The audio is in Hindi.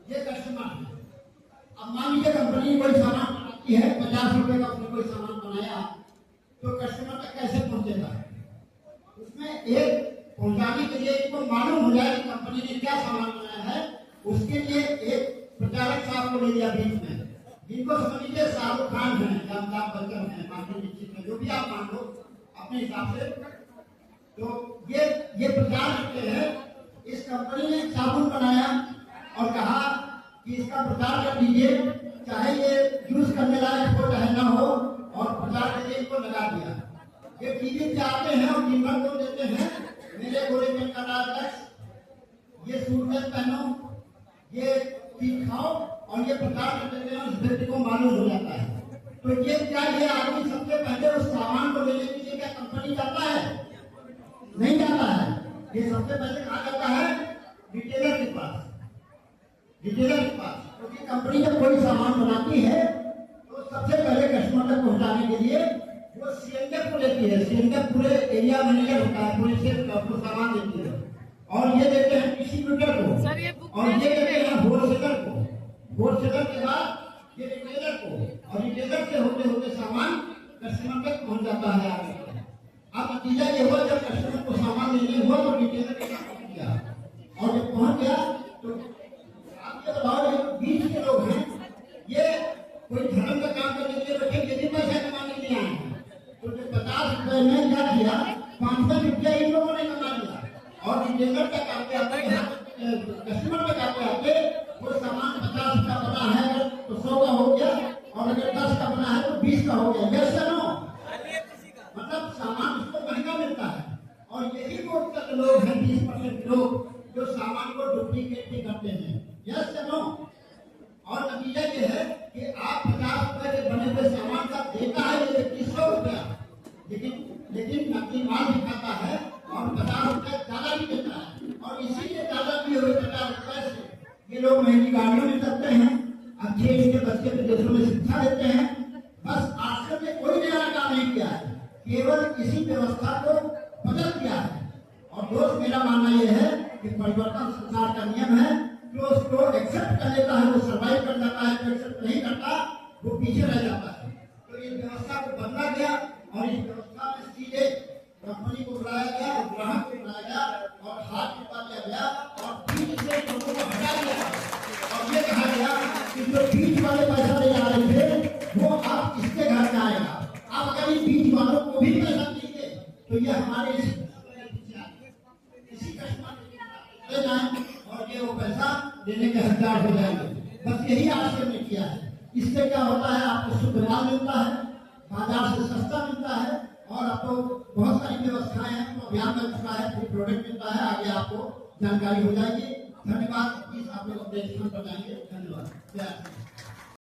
ये कस्टमर है। अब मान लीजिए कंपनी कोई सामान बनाती है, 50 रुपए का उसने कोई सामान बनाया, तो कस्टमर तक कैसे पहुंचेगा? उसमें एक पहुंचाने के लिए इनको मालूम हो जाए कि कंपनी ने क्या सामान बनाया है, उसके लिए एक प्रचारक साहब को ले लिया बीच में, जिनको समझ लीजिए शाहरुख खान है या अमिताभ बच्चन है, माधुरी दीक्षित है, जो भी आप मान लो अपने हिसाब से। तो ये प्रचार करते हैं। इस कंपनी ने साबुन बनाया और कहा कि इसका प्रचार कर दीजिए, चाहे ये यूज करने लायक हो चाहे ना हो, और प्रचार करके इनको लगा दिया। ये टीवी पे आते हैं और दिन भर को देते हैं, मेरे गोरे में कलाकार ये सूट पहनो, ये चीज खाओ, और ये प्रचार करते हैं, उस व्यक्ति को मालूम हो जाता है। तो ये क्या, ये आदमी सबसे पहले उस सामान को लेने के लिए क्या कंपनी जाता है? नहीं जाता है। ये सबसे पहले कहा जाता है रिटेलर के पास, रिटेलर के पास, क्योंकि कंपनी जब कोई सामान बनाती है तो सबसे पहले कस्टमर तक पहुंचाने के लिए वो सीएनएफ को लेती है। सीएनएफ पूरे एरिया मैनेजर होता है, पूरे क्षेत्र का आपको सामान देती है, और ये देते हैं डिस्ट्रीब्यूटर को, और ये देते हैं होलसेलर को, होलसेलर के बाद ये रिटेलर को, और रिटेलर से होते होते सामान कस्टमर तक पहुंच जाता है आगे। अब नतीजा ये हुआ, जब कस्टमर को सामान लेने हुआ तो रिटेलर के पास पहुंच गया, और जब पहुंच गया तो आप ये बताओ, बीच के लोग हैं, ये कोई धर्म का काम करने के लिए बैठे, यदि पैसा कमाने के लिए आए हैं, तो जो 50 रुपए में क्या किया, 500 रुपया इन लोगों ने कमा लिया, और रिटेलर तक आते आते, कस्टमर तक आते आते वो सामान 50 का बना है तो 100 का हो गया, और अगर 10 का बना है तो 20 का हो गया। यस या नो? मतलब सामान उसको महंगा मिलता है, और यही वोट लोग हैं 20% लोग जो सामान को डुप्लीकेट भी करते हैं। यस या नो? और नतीजा ये है कि आप 50 रुपए के बने हुए सामान का देता है ये व्यक्ति 100 रुपया, लेकिन नकली माल दिखाता है और 50 रुपए ज्यादा भी देता है, और इसीलिए ज्यादा भी हुए 50 रुपए से ये लोग महंगी गाड़ियों में चलते हैं, अच्छे इनके बच्चे विदेशों में शिक्षा देते हैं। बस आजकल में कोई नया काम नहीं किया है, केवल इसी व्यवस्था को बदल दिया है। और दोस्त, मेरा मानना यह है कि परिवर्तन संसार का नियम है, जो उसको एक्सेप्ट कर लेता है वो सर्वाइव कर जाता है, जो एक्सेप्ट नहीं करता वो पीछे रह जाता है। तो इस व्यवस्था को बदला गया, और इस व्यवस्था में सीधे कंपनी को बुलाया गया और ग्राहक को बुलाया गया और हाथ टिपा दिया गया, और बीच से लोगों को हटा दिया, और ये कहा गया कि जो बीच वाले पैसा ले जा रहे थे वो आप इसके घर में आएगा। आप अगर इन बीच वालों को भी पैसा दीजिए तो ये हमारे इसी कस्टमर ले जाएं, और ये वो पैसा देने के हकदार हो जाएंगे। बस यही आजकल ने किया है। इससे क्या होता है, आपको शुद्ध माल मिलता है, बाजार से सस्ता मिलता है, और आपको बहुत सारी व्यवस्थाएं हैं, तो अभियान में चुका है, फ्री प्रोडक्ट मिलता है, आगे आपको जानकारी हो जाएगी। धन्यवाद। प्लीज आप लोग अपने स्थान पर जाएंगे। धन्यवाद।